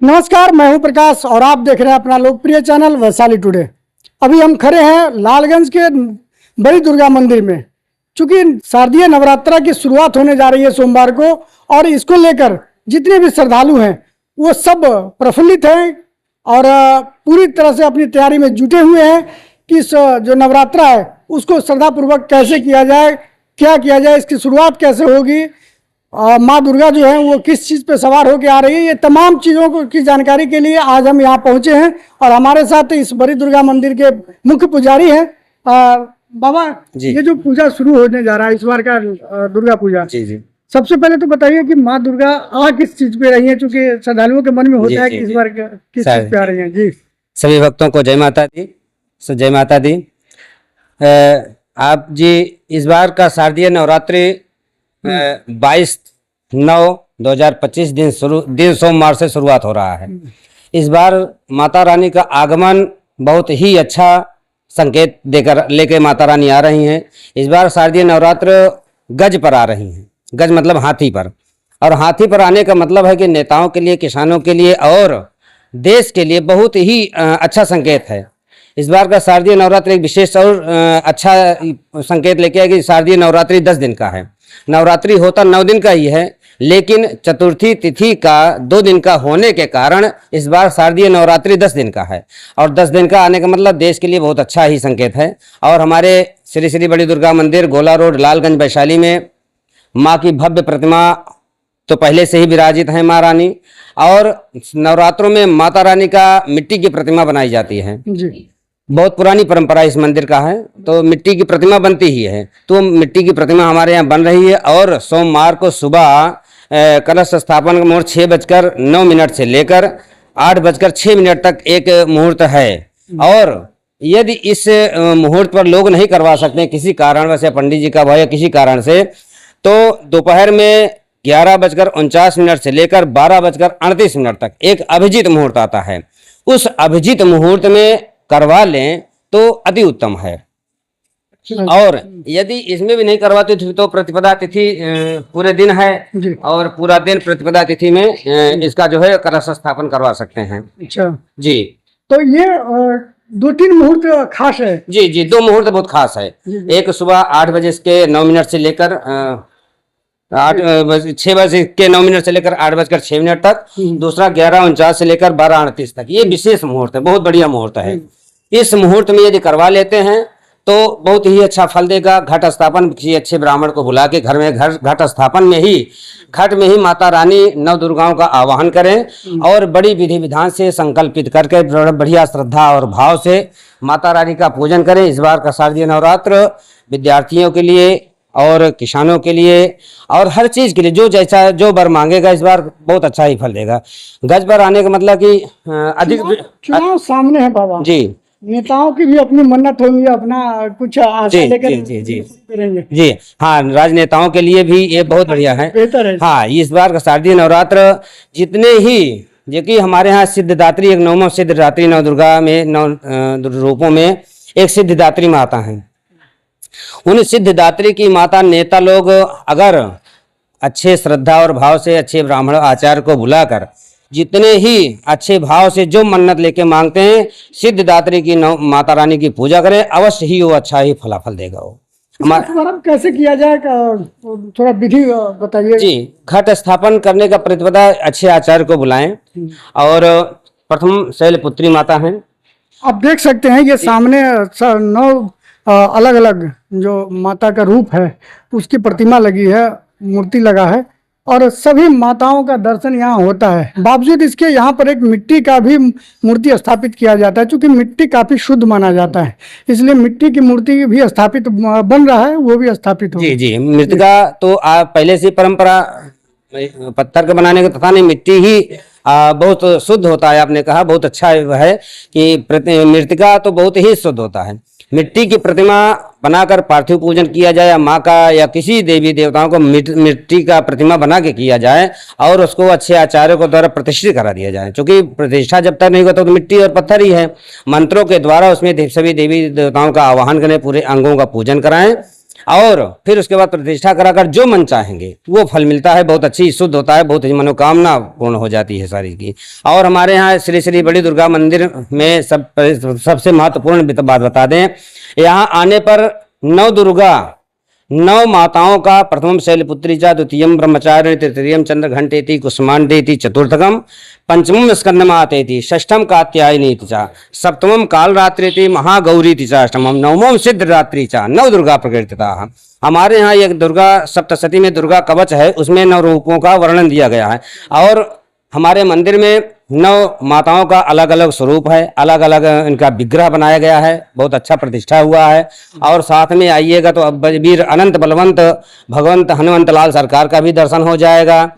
नमस्कार, मैं हूं प्रकाश और आप देख रहे हैं अपना लोकप्रिय चैनल वैशाली टुडे। अभी हम खड़े हैं लालगंज के बड़ी दुर्गा मंदिर में। चूंकि शारदीय नवरात्रा की शुरुआत होने जा रही है सोमवार को, और इसको लेकर जितने भी श्रद्धालु हैं वो सब प्रफुल्लित हैं और पूरी तरह से अपनी तैयारी में जुटे हुए हैं कि इस जो नवरात्रा है उसको श्रद्धापूर्वक कैसे किया जाए, क्या किया जाए, इसकी शुरुआत कैसे होगी, माँ दुर्गा जो है वो किस चीज़ पे सवार होकर आ रही है, ये तमाम चीज़ों को की जानकारी के लिए आज हम यहाँ पहुँचे हैं। और हमारे साथ इस बड़ी दुर्गा मंदिर के मुख्य पुजारी हैं। बाबा जी, ये जो पूजा शुरू होने जा रहा है इस बार का दुर्गा पूजा, जी, सबसे पहले तो बताइए कि माँ दुर्गा आ किस चीज पे रही है, क्योंकि श्रद्धालुओं के मन में होता है कि इस बार किस चीज पे आ रही है। जी, सभी भक्तों को जय माता दी। जय माता दी। आप जी, इस बार का शारदीय नवरात्रि 22/9/2025 दिन सोमवार से शुरुआत हो रहा है। इस बार माता रानी का आगमन बहुत ही अच्छा संकेत देकर लेके माता रानी आ रही हैं। इस बार शारदीय नवरात्र गज पर आ रही हैं। गज मतलब हाथी पर, और हाथी पर आने का मतलब है कि नेताओं के लिए, किसानों के लिए और देश के लिए बहुत ही अच्छा संकेत है। इस बार का शारदीय नवरात्रि एक विशेष और अच्छा संकेत लेके आए कि शारदीय नवरात्रि 10 दिन का है। नवरात्रि होता 9 दिन का ही है, लेकिन चतुर्थी तिथि का 2 दिन का होने के कारण इस बार शारदीय नवरात्रि 10 दिन का है। और 10 दिन का आने का मतलब देश के लिए बहुत अच्छा ही संकेत है। और हमारे श्री श्री बड़ी दुर्गा मंदिर, गोला रोड, लालगंज, वैशाली में माँ की भव्य प्रतिमा तो पहले से ही विराजित है माँ रानी। और नवरात्रों में माता रानी का मिट्टी की प्रतिमा बनाई जाती है जी। बहुत पुरानी परंपरा इस मंदिर का है, तो मिट्टी की प्रतिमा बनती ही है। तो मिट्टी की प्रतिमा हमारे यहाँ बन रही है। और सोमवार को सुबह कलश स्थापन का मुहूर्त 6:09 से लेकर 8:06 तक एक मुहूर्त है। और यदि इस मुहूर्त पर लोग नहीं करवा सकते किसी कारण, वैसे पंडित जी का भय किसी कारण से, तो दोपहर में 11:49 से लेकर 12:38 तक एक अभिजीत मुहूर्त आता है। उस अभिजीत मुहूर्त में करवा लें तो अति उत्तम है। और यदि इसमें भी नहीं करवाते तो प्रतिपदा तिथि पूरे दिन है, और पूरा दिन प्रतिपदा तिथि में इसका जो है कलश स्थापन करवा सकते हैं। अच्छा जी, तो ये 2-3 मुहूर्त खास है। जी जी, 2 मुहूर्त बहुत खास है। एक सुबह 8:09 से लेकर 6:09 से लेकर 8:06 तक, दूसरा 11:49 से लेकर 12:38 तक। ये विशेष मुहूर्त है, बहुत बढ़िया मुहूर्त है। इस मुहूर्त में यदि करवा लेते हैं तो बहुत ही अच्छा फल देगा। घट स्थापन किसी अच्छे ब्राह्मण को बुला के घर में घट स्थापन में ही, घट में ही माता रानी नव दुर्गाओं का आवाहन करें और बड़ी विधि विधान से संकल्पित करके बढ़िया श्रद्धा और भाव से माता रानी का पूजन करें। इस बार का शारदीय नवरात्र विद्यार्थियों के लिए और किसानों के लिए और हर चीज के लिए जो जैसा जो बर मांगेगा इस बार बहुत अच्छा ही फल देगा। गज पर आने का मतलब कि अधिक चुनाव सामने है बाबा जी। नेताओं की भी अपनी मन्नत होगी, अपना कुछ आशा लेकर जी जी जी हाँ, राजनेताओं के लिए भी ये बहुत बढ़िया है, बेहतर है। हाँ, इस बार का शारदीय नवरात्र जितने ही जो कि हमारे यहाँ सिद्धदात्री, एक 9वां सिद्धदात्री नव दुर्गा में 9 रूपों में एक सिद्धदात्री माता है। उन सिद्धदात्री की माता नेता लोग अगर अच्छे श्रद्धा और भाव से अच्छे ब्राह्मण आचार्य को बुलाकर जितने ही अच्छे भाव से जो मन्नत लेके मांगते हैं, सिद्धदात्री की माता रानी की पूजा करें, अवश्य ही वो अच्छा ही फलाफल देगा। वो कैसे किया जाए, थोड़ा विधि बताइए जी। घट स्थापन करने का प्रतिपदा अच्छे आचार्य को बुलाएं। और प्रथम शैलपुत्री माता हैं, आप देख सकते हैं। ये सामने 9 अलग अलग जो माता का रूप है उसकी प्रतिमा लगी है, मूर्ति लगा है, और सभी माताओं का दर्शन यहाँ होता है। बावजूद इसके यहाँ पर एक मिट्टी का भी मूर्ति स्थापित किया जाता है, क्योंकि मिट्टी काफी शुद्ध माना जाता है, इसलिए मिट्टी की मूर्ति भी स्थापित बन रहा है, वो भी स्थापित हो। जी जी, मृतिका तो पहले से परंपरा पत्थर के बनाने का तथा नहीं, मिट्टी ही बहुत शुद्ध होता है। आपने कहा बहुत अच्छा है कि मृतिका तो बहुत ही शुद्ध होता है। मिट्टी की प्रतिमा बनाकर पार्थिव पूजन किया जाए, या माँ का या किसी देवी देवताओं को मिट्टी का प्रतिमा बना के किया जाए और उसको अच्छे आचार्यों को द्वारा प्रतिष्ठित करा दिया जाए। क्योंकि प्रतिष्ठा जब तक नहीं होता तो मिट्टी और पत्थर ही है। मंत्रों के द्वारा उसमें सभी देवी देवताओं का आवाहन करें, पूरे अंगों का पूजन कराएं और फिर उसके बाद प्रतिष्ठा कराकर जो मन चाहेंगे वो फल मिलता है। बहुत अच्छी शुद्ध होता है, बहुत ही मनोकामना पूर्ण हो जाती है सारी की। और हमारे यहाँ श्री श्री बड़ी दुर्गा मंदिर में सबसे महत्वपूर्ण बात बता दें, यहाँ आने पर नौ दुर्गा, नौ माताओं का प्रथमम शैलपुत्री च, द्वितीयम ब्रह्मचारिणी, तृतीयम चंद्रघंटेति, कुसुमांडेति, चतुर्थकम पंचमम स्कंदमातेति, षष्ठम कात्यायनीति च, सप्तमम कालरात्रिति, महागौरीति च, अष्टमम नवमम सिद्धरात्रि च, नौ दुर्गा प्रकृतिता। हमारे यहाँ एक दुर्गा सप्तशती में दुर्गा कवच है, उसमें नौ रूपों का वर्णन दिया गया है। और हमारे मंदिर में नौ माताओं का अलग अलग स्वरूप है, अलग अलग इनका विग्रह बनाया गया है, बहुत अच्छा प्रतिष्ठा हुआ है। और साथ में आइएगा तो अब वीर अनंत बलवंत भगवंत हनुमंत लाल सरकार का भी दर्शन हो जाएगा।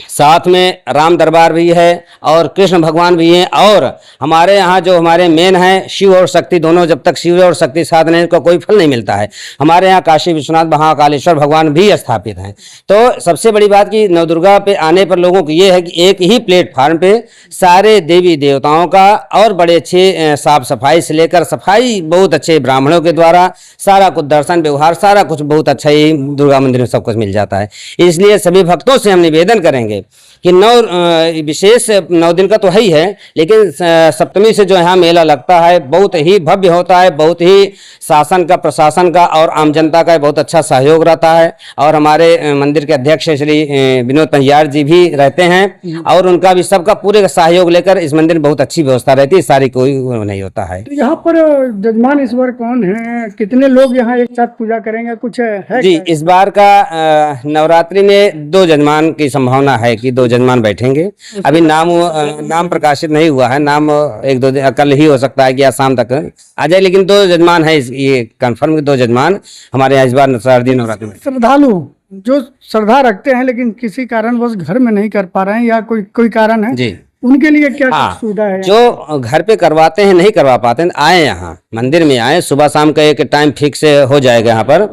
साथ में राम दरबार भी है और कृष्ण भगवान भी हैं। और हमारे यहाँ जो हमारे मेन हैं शिव और शक्ति दोनों, जब तक शिव और शक्ति साथ नहीं को कोई फल नहीं मिलता है। हमारे यहाँ काशी विश्वनाथ महाकालेश्वर भगवान भी स्थापित हैं। तो सबसे बड़ी बात कि नवदुर्गा पे आने पर लोगों को ये है कि एक ही प्लेटफार्म पे सारे देवी देवताओं का और बड़े अच्छे साफ सफाई से लेकर सफाई बहुत अच्छे ब्राह्मणों के द्वारा सारा कुछ दर्शन व्यवहार सारा कुछ बहुत अच्छा ही दुर्गा मंदिर में सब कुछ मिल जाता है। इसलिए सभी भक्तों से हम निवेदन करेंगे कि विशेष 9 दिन का तो है ही है, लेकिन सप्तमी से जो यहाँ मेला लगता है बहुत ही भव्य होता है, बहुत ही शासन का प्रशासन का और आम जनता का बहुत अच्छा सहयोग रहता है। और हमारे मंदिर के अध्यक्ष श्री विनोद पंहियार जी भी रहते हैं और उनका भी सबका पूरे सहयोग लेकर इस मंदिर में बहुत अच्छी व्यवस्था रहती है, सारी कोई नहीं होता है। तो यहाँ पर जजमान इस बार कौन है, कितने लोग यहाँ एक साथ पूजा करेंगे, कुछ है जी? इस बार का नवरात्रि में 2 जजमान की संभावना है कि 2 जजमान बैठेंगे। अभी नाम प्रकाशित नहीं हुआ है, नाम 1-2 दिन कल ही हो सकता है कि आज शाम तक आ जाए, लेकिन 2 जजमान है ये कंफर्म, 2 जजमान हमारे यहाँ इस बार शारदीय नवरात्रि में। श्रद्धालु जो श्रद्धा रखते हैं लेकिन किसी कारणवश घर में नहीं कर पा रहे हैं या कोई कारण है जी, उनके लिए क्या सुविधा है? जो घर पे करवाते हैं नहीं करवा पाते हैं, आए यहाँ मंदिर में आए, सुबह शाम का एक टाइम फिक्स हो जाएगा, यहाँ पर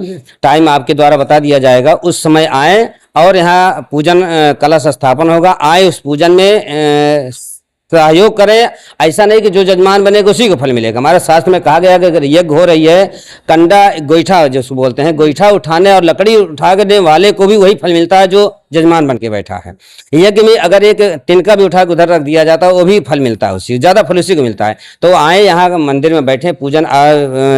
टाइम आपके द्वारा बता दिया जाएगा, उस समय आए और यहाँ पूजन कलश स्थापन होगा। आए उस पूजन में सहयोग करें। ऐसा नहीं कि जो जजमान बनेगा उसी को फल मिलेगा। हमारे शास्त्र में कहा गया कि अगर यज्ञ हो रही है, कंडा गोईठा जो बोलते हैं, गोईठा उठाने और लकड़ी उठा के देने वाले को भी वही फल मिलता है जो जजमान बन के बैठा है। यज्ञ में अगर एक तिनका भी उठा के उधर रख दिया जाता है वो भी फल मिलता है, उसी ज्यादा फल उसी को मिलता है। तो आए यहाँ मंदिर में बैठे, पूजन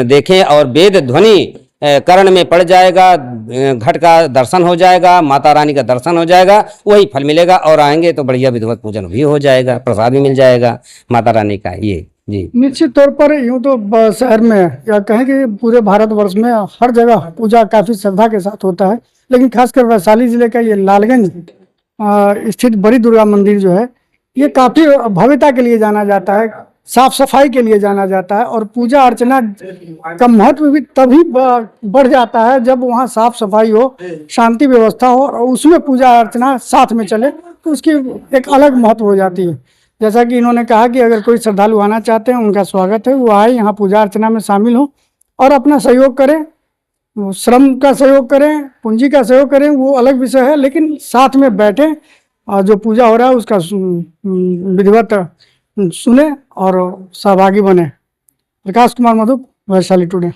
देखें और वेद ध्वनि कर्ण में पड़ जाएगा, घट का दर्शन हो जाएगा, माता रानी का दर्शन हो जाएगा, वही फल मिलेगा। और आएंगे तो बढ़िया विधिवत पूजन भी हो जाएगा, प्रसाद भी मिल जाएगा माता रानी का। ये जी निश्चित तौर पर यूँ तो शहर में या कहें कि पूरे भारतवर्ष में हर जगह पूजा काफी श्रद्धा के साथ होता है, लेकिन खासकर वैशाली जिले का ये लालगंज स्थित बड़ी दुर्गा मंदिर जो है ये काफी भव्यता के लिए जाना जाता है, साफ सफाई के लिए जाना जाता है। और पूजा अर्चना का महत्व भी तभी बढ़ जाता है जब वहाँ साफ सफाई हो, शांति व्यवस्था हो और उसमें पूजा अर्चना साथ में चले, तो उसकी एक अलग महत्व हो जाती है। जैसा कि इन्होंने कहा कि अगर कोई श्रद्धालु आना चाहते हैं उनका स्वागत है, वो आए यहाँ पूजा अर्चना में शामिल हो और अपना सहयोग करें, श्रम का सहयोग करें, पूंजी का सहयोग करें, वो अलग विषय है, लेकिन साथ में बैठे और जो पूजा हो रहा है उसका विधिवत सुने और सहभागी बने। प्रकाश कुमार मधु, वैशाली टुडे।